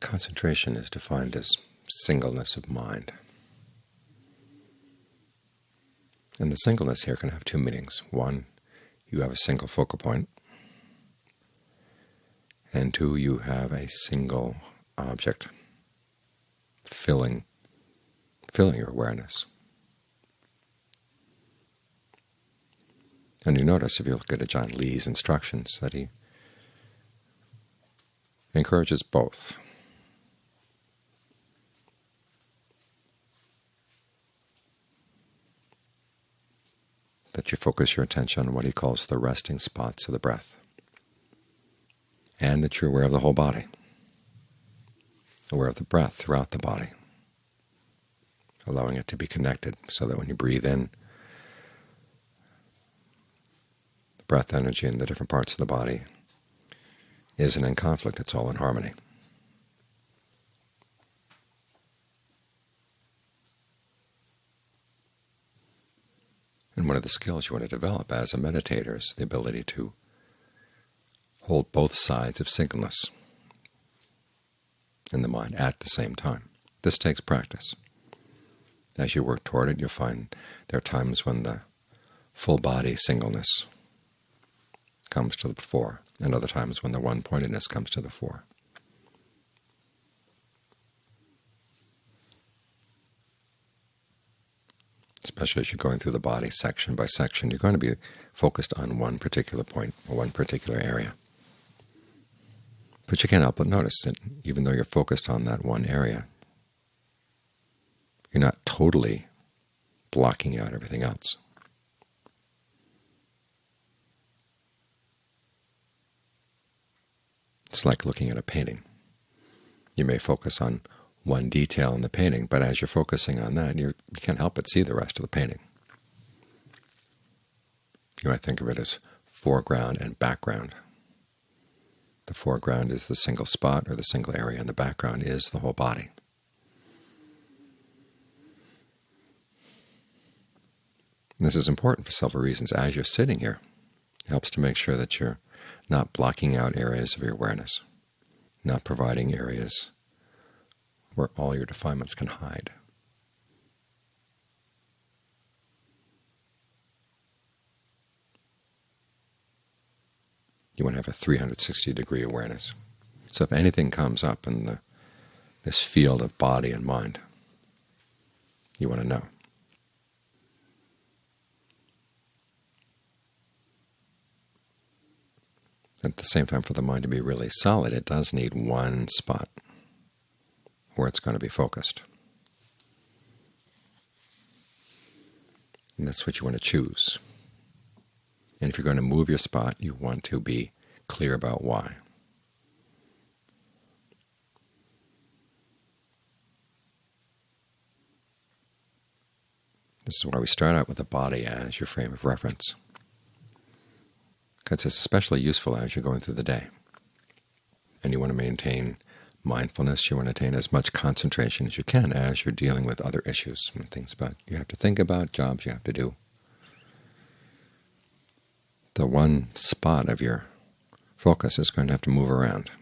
Concentration is defined as singleness of mind. And the singleness here can have two meanings. One, you have a single focal point, and two, you have a single object filling your awareness. And you notice, if you look at Ajahn Lee's instructions, that he encourages both. That you focus your attention on what he calls the resting spots of the breath, and that you're aware of the whole body, aware of the breath throughout the body, allowing it to be connected so that when you breathe in, the breath energy in the different parts of the body isn't in conflict, it's all in harmony. And one of the skills you want to develop as a meditator is the ability to hold both sides of singleness in the mind at the same time. This takes practice. As you work toward it, you'll find there are times when the full body singleness comes to the fore, and other times when the one-pointedness comes to the fore. Especially as you're going through the body section by section, you're going to be focused on one particular point or one particular area. But you can't help but notice that even though you're focused on that one area, you're not totally blocking out everything else. It's like looking at a painting. You may focus on one detail in the painting, but as you're focusing on that, you can't help but see the rest of the painting. You might think of it as foreground and background. The foreground is the single spot or the single area, and the background is the whole body. And this is important for several reasons. As you're sitting here, it helps to make sure that you're not blocking out areas of your awareness, not providing areas where all your defilements can hide. You want to have a 360-degree awareness. So if anything comes up in this field of body and mind, you want to know. At the same time, for the mind to be really solid, it does need one spot where it's going to be focused. And that's what you want to choose. And if you're going to move your spot, you want to be clear about why. This is why we start out with the body as your frame of reference, because it's especially useful as you're going through the day. And you want to maintain mindfulness, you want to attain as much concentration as you can as you're dealing with other issues and things you have to think about, jobs you have to do. The one spot of your focus is going to have to move around.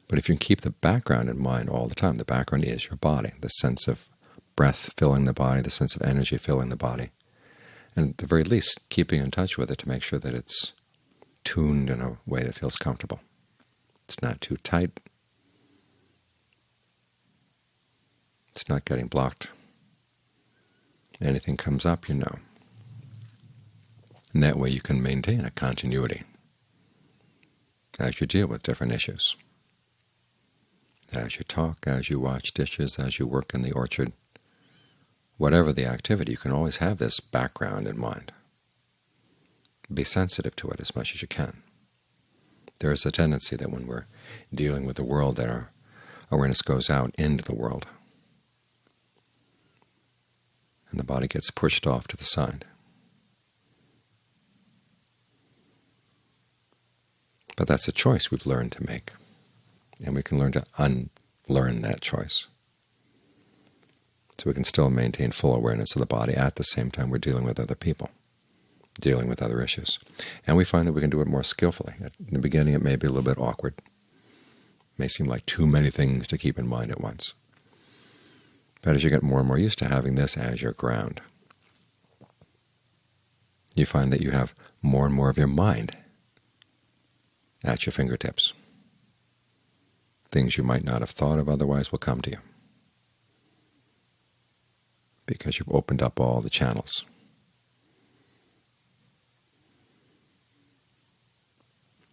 But if you can keep the background in mind all the time, the background is your body, the sense of breath filling the body, the sense of energy filling the body, and at the very least keeping in touch with it to make sure that it's tuned in a way that feels comfortable. It's not too tight. It's not getting blocked. Anything comes up, you know. And that way you can maintain a continuity as you deal with different issues. As you talk, as you wash dishes, as you work in the orchard, whatever the activity, you can always have this background in mind. Be sensitive to it as much as you can. There is a tendency that when we're dealing with the world, that our awareness goes out into the world, and the body gets pushed off to the side. But that's a choice we've learned to make, and we can learn to unlearn that choice. So we can still maintain full awareness of the body at the same time we're dealing with other people. dealing with other issues. And we find that we can do it more skillfully. In the beginning it may be a little bit awkward. It may seem like too many things to keep in mind at once. But as you get more and more used to having this as your ground, you find that you have more and more of your mind at your fingertips. Things you might not have thought of otherwise will come to you, because you've opened up all the channels.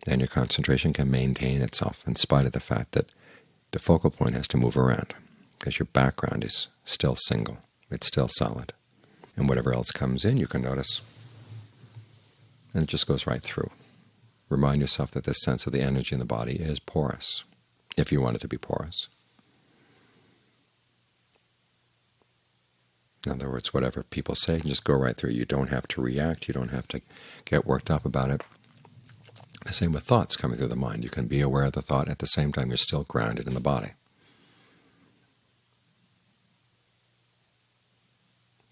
And your concentration can maintain itself in spite of the fact that the focal point has to move around, because your background is still single, it's still solid. And whatever else comes in you can notice, and it just goes right through. Remind yourself that this sense of the energy in the body is porous, if you want it to be porous. In other words, whatever people say, you just go right through. You don't have to react. You don't have to get worked up about it. The same with thoughts coming through the mind. You can be aware of the thought at the same time you're still grounded in the body.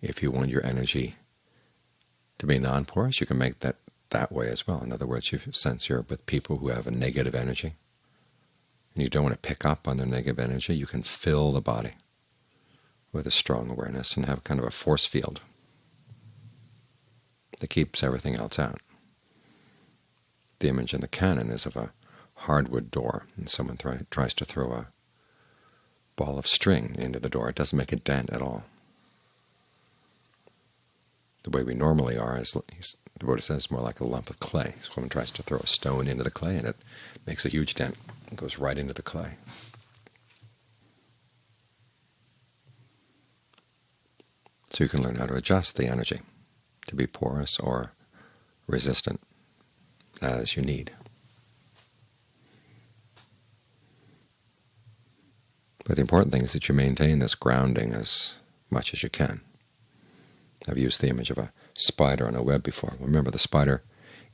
If you want your energy to be non-porous, you can make that way as well. In other words, you sense you're with people who have a negative energy, and you don't want to pick up on their negative energy, you can fill the body with a strong awareness and have kind of a force field that keeps everything else out. The image in the canon is of a hardwood door, and someone tries to throw a ball of string into the door. It doesn't make a dent at all. The way we normally are, is the Buddha says, more like a lump of clay. Someone tries to throw a stone into the clay, and it makes a huge dent. It goes right into the clay. So you can learn how to adjust the energy to be porous or resistant as you need. But the important thing is that you maintain this grounding as much as you can. I've used the image of a spider on a web before. Remember, the spider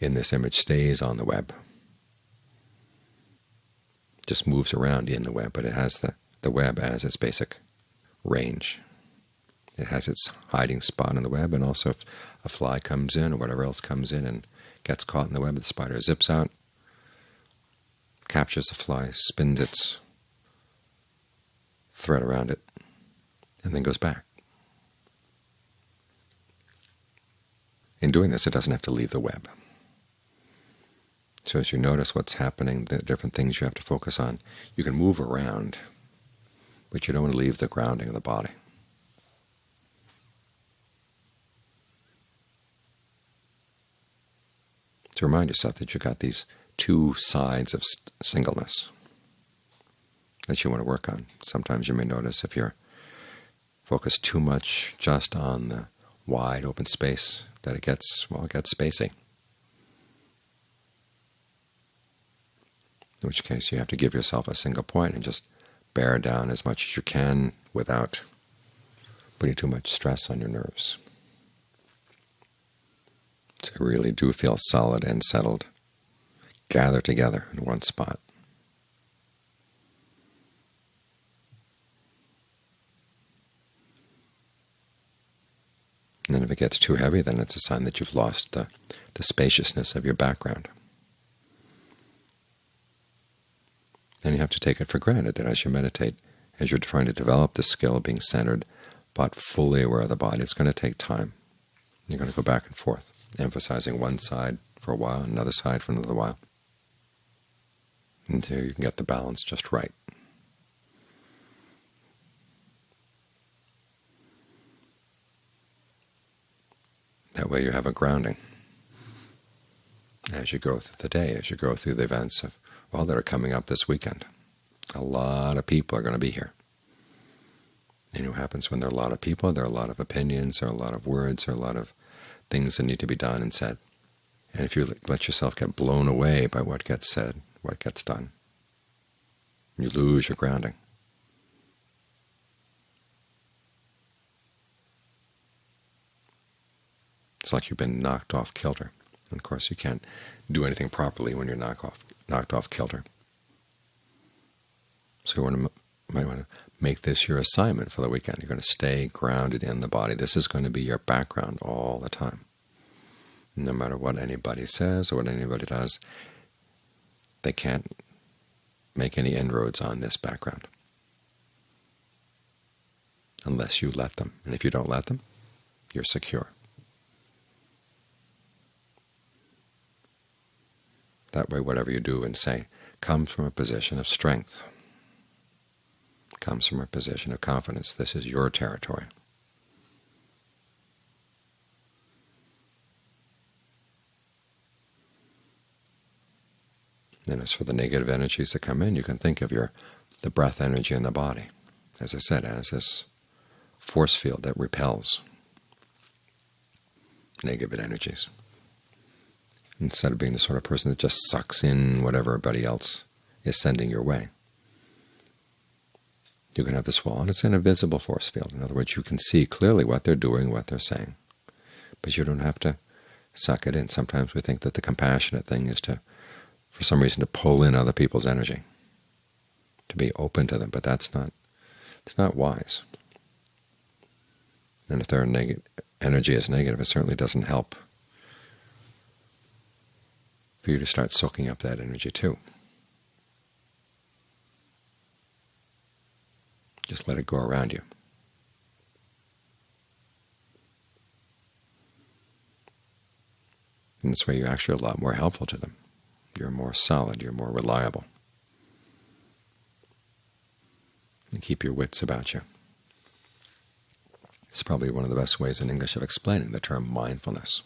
in this image stays on the web. It just moves around in the web, but it has the web as its basic range. It has its hiding spot in the web, and also if a fly comes in or whatever else comes in and gets caught in the web, the spider zips out, captures the fly, spins its thread around it, and then goes back. In doing this, it doesn't have to leave the web. So as you notice what's happening, the different things you have to focus on, you can move around, but you don't want to leave the grounding of the body. To remind yourself that you've got these two sides of singleness that you want to work on. Sometimes you may notice if you're focused too much just on the wide open space that it gets spacey. In which case you have to give yourself a single point and just bear down as much as you can without putting too much stress on your nerves. So you really do feel solid and settled. Gather together in one spot. And then if it gets too heavy, then it's a sign that you've lost the spaciousness of your background. And you have to take it for granted that as you meditate, as you're trying to develop the skill of being centered but fully aware of the body, it's going to take time. You're going to go back and forth, emphasizing one side for a while, another side for another while, until you can get the balance just right. That way you have a grounding as you go through the day, as you go through the events that are coming up this weekend. A lot of people are going to be here. And what happens when there are a lot of people? There are a lot of opinions, there are a lot of words, there are a lot of things that need to be done and said. And if you let yourself get blown away by what gets said, what gets done, you lose your grounding. It's like you've been knocked off kilter. And of course you can't do anything properly when you're knocked off kilter. So you might want to make this your assignment for the weekend. You're going to stay grounded in the body. This is going to be your background all the time. No matter what anybody says or what anybody does, they can't make any inroads on this background unless you let them. And if you don't let them, you're secure. That way, whatever you do and say comes from a position of strength, comes from a position of confidence. This is your territory. And as for the negative energies that come in, you can think of the breath energy in the body, as I said, as this force field that repels negative energies. Instead of being the sort of person that just sucks in whatever everybody else is sending your way, you can have this wall, and it's an invisible force field. In other words, you can see clearly what they're doing, what they're saying, but you don't have to suck it in. Sometimes we think that the compassionate thing is to, for some reason, to pull in other people's energy, to be open to them, but it's not wise. And if their energy is negative, it certainly doesn't help for you to start soaking up that energy too. Just let it go around you. In this way, you're actually a lot more helpful to them. You're more solid, you're more reliable. And keep your wits about you. It's probably one of the best ways in English of explaining the term mindfulness.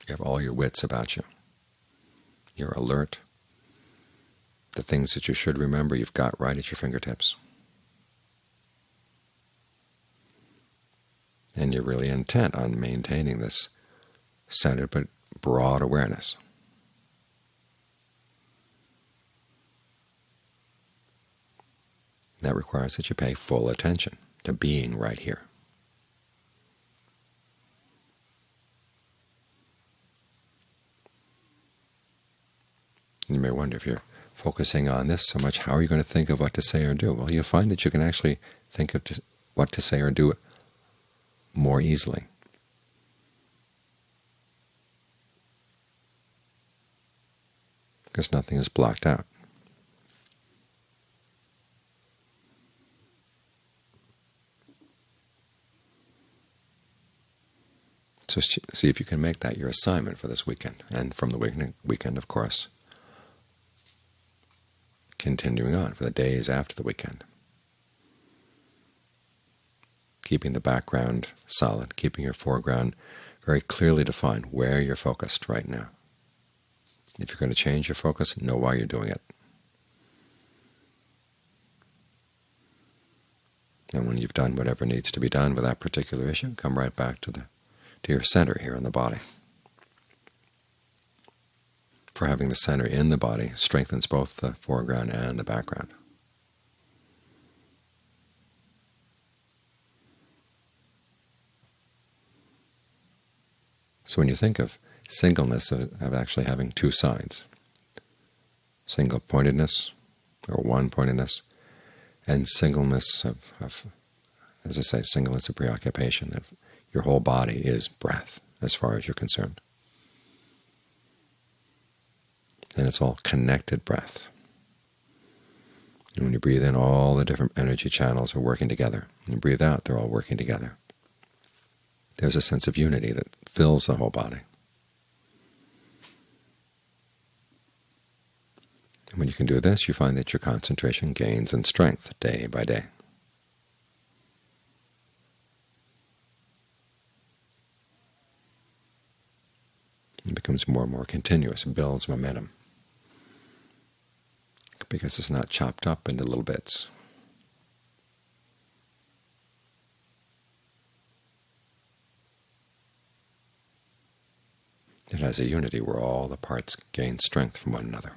You have all your wits about you. You're alert. The things that you should remember you've got right at your fingertips. And you're really intent on maintaining this centered but broad awareness. That requires that you pay full attention to being right here. You may wonder, if you're focusing on this so much, how are you going to think of what to say or do? Well, you'll find that you can actually think of what to say or do more easily. Because nothing is blocked out. So see if you can make that your assignment for this weekend, and from the weekend, of course, continuing on for the days after the weekend. Keeping the background solid, keeping your foreground very clearly defined, where you're focused right now. If you're going to change your focus, know why you're doing it. And when you've done whatever needs to be done with that particular issue, come right back to your center here in the body. For having the center in the body strengthens both the foreground and the background. So when you think of singleness, of actually having two sides, single-pointedness or one-pointedness, and singleness of, as I say, singleness of preoccupation, that your whole body is breath as far as you're concerned. And it's all connected breath. And when you breathe in, all the different energy channels are working together. When you breathe out, they're all working together. There's a sense of unity that fills the whole body. And when you can do this, you find that your concentration gains in strength day by day. It becomes more and more continuous and builds momentum, because it's not chopped up into little bits. It has a unity where all the parts gain strength from one another.